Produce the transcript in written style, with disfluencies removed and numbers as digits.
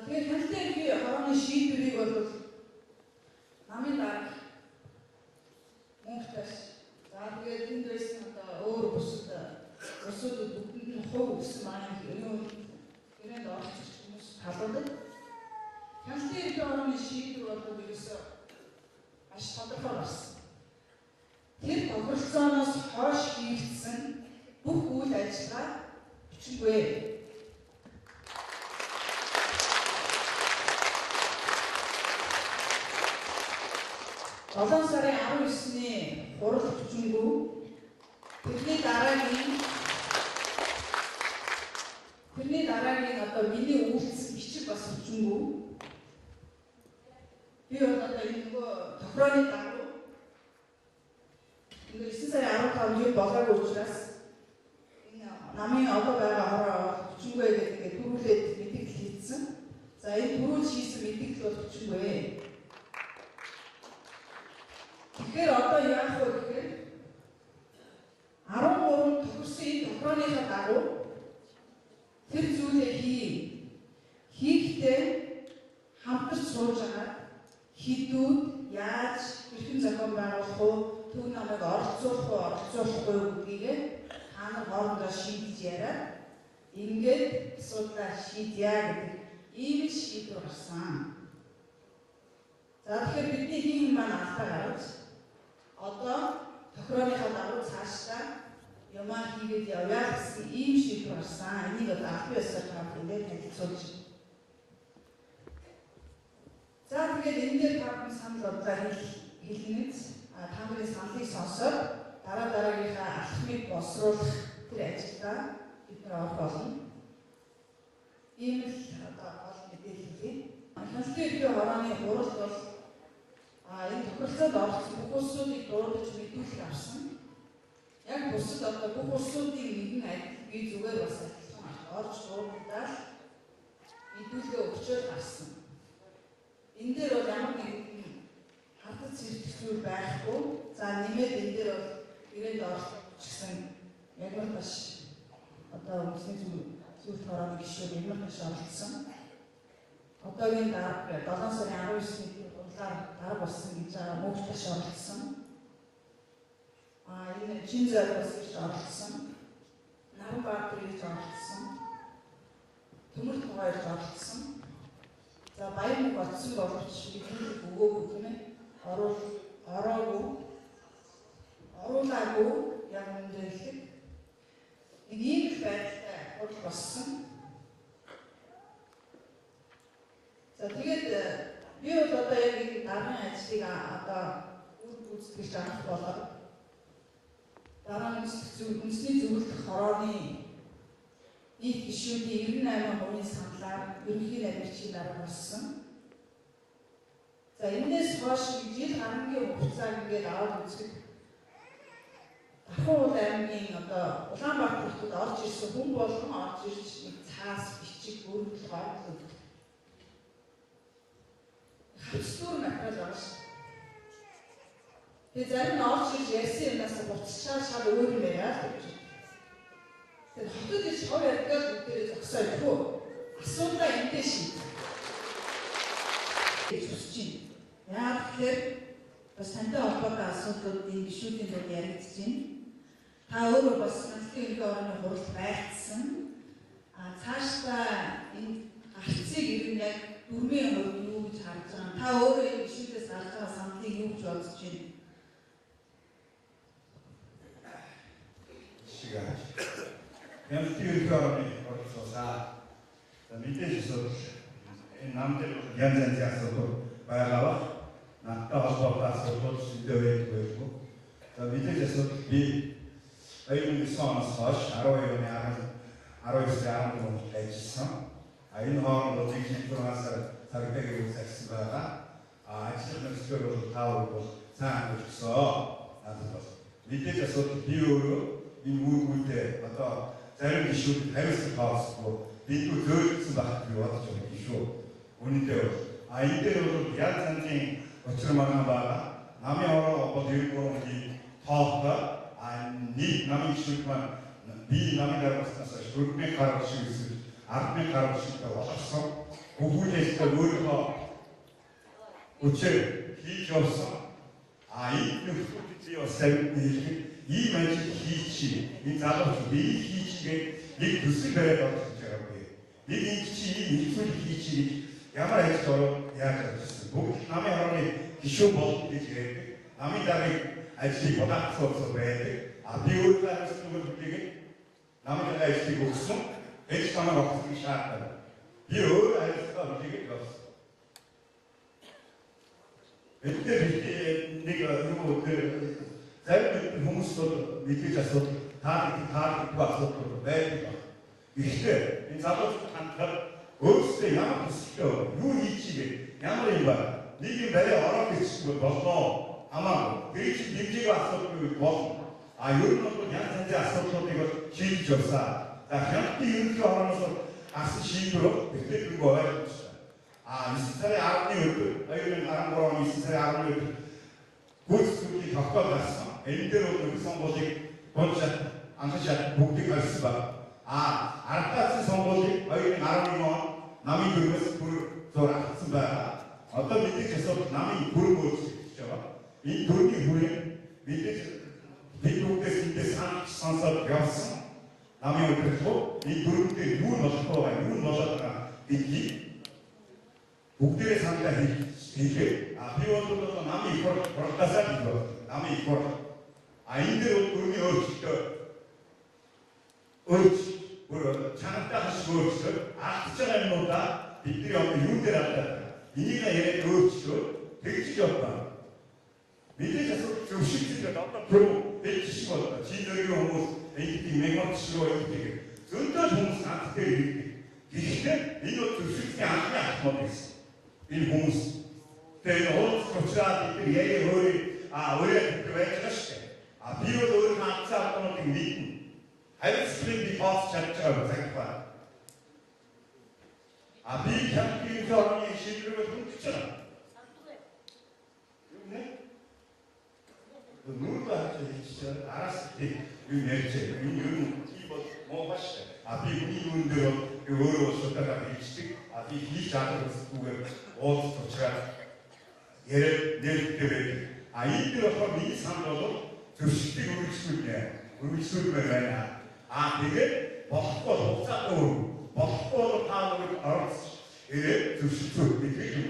тэгээд хяналтын хорооны шийдвэрийг бол намын дарга Монголоос тэгээд энд байсан өөр улсуудад бүгдэнд нь хувь өгсөн маань гэрээнд оролцож хүмүүс талуудад хяналтын хорооны шийдвэр бол ерөөсөө маш тодорхой болсон. Тэр тохиролцооноос хойш хийгдсэн бүх үйл ажиллагаа бичиггүй. 7 сарын 19-ний хурал бичиггүй. Тэрний дараагийн миний үйлчлсэн бичиг бас бичиггүй. Би бол энэ тохирооны дагуу 9 сарын 15-нд юу болоогүй учраас энэ намын одоо байгаа хороо бичиггүй гэдэг төрүүлээд мэдээлэл хийсэн. За энэ төрүүл хийсэн мэдээлэл бол бичиггүй. Тэгэхээр одоо яах вэ гэхээр 13 тохирсон энэ тохирооныхаа дагуу тэр зүйлээ хийхдээ хамтарч сууж байгаа хідүүд яаж хэрхэн зохион байгуулах вэ? Төв намайг оролцуулахгүй гэдгийг та нар хоорондоо шийдэж яриад ингээд асуудлаа шийдъя гэдэг ийм шийдвэр гарсан. За тэгэхээр бидний хийх маань алдаа гарч одоо тохирооныхаа дагуу цаашдаа юмаа хийгээд явъя гэсэн ийм шийдвэр гарсан. Энийг одоо аль биесээр тавьдаг танилцуулж. За тэгээд энэ дээр тавьсан санал бодлоо хэлнэц та нарын саналыг сонсоод дараагийнхаа алхмыг боловсруулах тэр ажилдаа бид нар орох болно. Ийм л одоо гол мэдээлэл. Хяналтын хорооны хурал бол энэ тохиролцоонд орсон бүх улсуудыг дуудаж мэдүүлэх авсан. Яг бусад одоо бүх улсуудын нэгэн адил би зүгээр бас адилхан орж дуудаад мэдүүлгээ өгчөөр гарсан. Энэ дээр бол ямар нэгэн хатад зэрэг зүйл байхгүй. За нэмээд энэ дээр бол гэрээнд орчихсан ямар бас одоо үндэсний зүйл хорооны гишүүд ямар маш оролцсон. Одоогийн дарга 7 сарын 19-ний дарга болсон гэж байгаа мөнхөс оролцсон. Энэ Чинзад бас гэж оролцсон. Нарбаатар гэж оролцсон. Төмөр тугайд оролцсон. За баян бодсон боловч бидний өгөөгүй гэмээр оруулаагүй яг үндэрлэг нэг ийм байдалтай хурал болсон. За тэгээд би бол одоо яг энэ даргын ажлыг одоо гүйцэтгэж авах болоод дараа нь үндэсний зөвлөлт хорооны нийт гишүүдийн 98% саналаар ерөнхий намирчийн дарга болсон. За энэс хойш жил гарангийн хугацааг ингээд аваад үзэхэд Ахуул аймгийн одоо Улаанбаатар хотод орж ирсэн хүн болгон орж ирж нэг цаас бичиг бүрдэл гоодлоо. Хавцлуур материал байгаа шүү. Тэгээ зарим нь орж ирж ярьсан юмнаас буцчаа шал өөр юм яриад гэж. Тэгээ хотод иш хоо ярьдаг бүгдээ зогсоо ихгүй. Асуудал эндээ шийдэх. Хүсэж байна. Яг тэгэхээр бас тантай холбоотой асуудлуудын гишүүдийн дунд яригдж байна. Та өөрөө бас хяналтын хорооны хуралд байцсан. Цаашдаа энэ гарцыг ер нь яг 4% юу гэж харж байгаа. Та өөрөө энэ гишүүдээс гарч байгаа саналыг юу гэж бодож байна? Хяналтын хорооны хуралсаа мэдээж асуудал энэ намд янз янзын асуудал байгаа. Надтай холбоотой асуудал шийдэж байдаг. За мэдээж асуудал би 2009 оноос хойш 12 оны 19 онд ажилласан. Энэ хооронд техник програмсаар царгагийн үйл ажилласан байгаа. Ажил нөхцөл бол таавал бол сайн болчихсон. Надад бол мэдээж асуудал би өөрөө энэ үүргүүдээ одоо зарим гишүүдэд хариуцлага тооцохгүй бид зөөлсөн багт би бодож байгаа шүү. Үүнтэй бол энэ дээр бол яг янзын учир маань байгаа. Намын ороо бол 93-ийн тоохтой нийт намын гишүүд маань би намын дарааснаас 4,000 гаруй шиг эсвэл 10,000 гаруй шиг боловсон. 고국에서 의료가 어째 기적사 아이 이 mensen 기치 이 나도 이 기치게 이 구슬배가 진짜라고 이 기치 이 기치 야마에서 야자스 뭐 남의 하나님 기쇼 먹기 지게 남이 다리 알지 보다 없어 왜 비올까서 그걸 되게 남의 다리 알지 없어 에스카만 없기 시작한다 비올 알지가 되게 없어 이때 내가 이거 그 삶의 홍수도 밑에서 다 왔었거든 왜 이때 이 자도 한타 없을 야마 있어 유이치게 야마리가 니게 매래 어렵게 치고 벗어 아마 그리치 님지가 왔었고 벗어 이런 것도 양산지 왔었고 이거 시집졌사 향기 이렇게 하면서 시집으로 그때 그거 해줬어 이스라엘 아름이 이런 아름보라는 이스라엘 아름이 고스톱이 바꿔갔어 엔데로 그 성보지 번째 안가시 복귀할 수가 아르타스 성보지 이런 아름이 남이 그것을 부르더라 쓰다 어떤 밑에서 남이 부르고 이 부르기 후에 밑에 미국에서 밑에 산서 배웠어 남이 그래서 이 부르기 누구 넣었더라 이기 북들의 상가 이게 비원도도 남이 이걸 그렇다사 이거 남이 이걸 인대로 부르기 어찌 장따 하시고 특정한 노다 빗들이 없는 윤대란다 이니가 얘네 어찌고 백지졌다 밑에서 좀 쉽지가 없다 그리고 백지시고 진정이 오고 에이티 맹업치고 이렇게 전자 종수 나한테 이렇게 이게 이것도 쉽지 않게 안 됐어 이 공수 대로 어찌라 빗들이 얘네 원래 그렇게 했었대 비로도 우리 막사하고 놓은 믿음 I will split the off chapter 생각. 비향기 사람이 시비를 훔치잖아. 네? 누가 하지 진짜 알았을 때 유명체 유명 뭐 하시죠? 비군이 운대로 어려웠었다가 비치기 비자도 그걸 어디서 제가 얘를 낼 때에 이들어서 미 삼도도 저 쉽게 우리 술배야. 되게 먹고 독자도 먹고 파는 알았어. 이게 그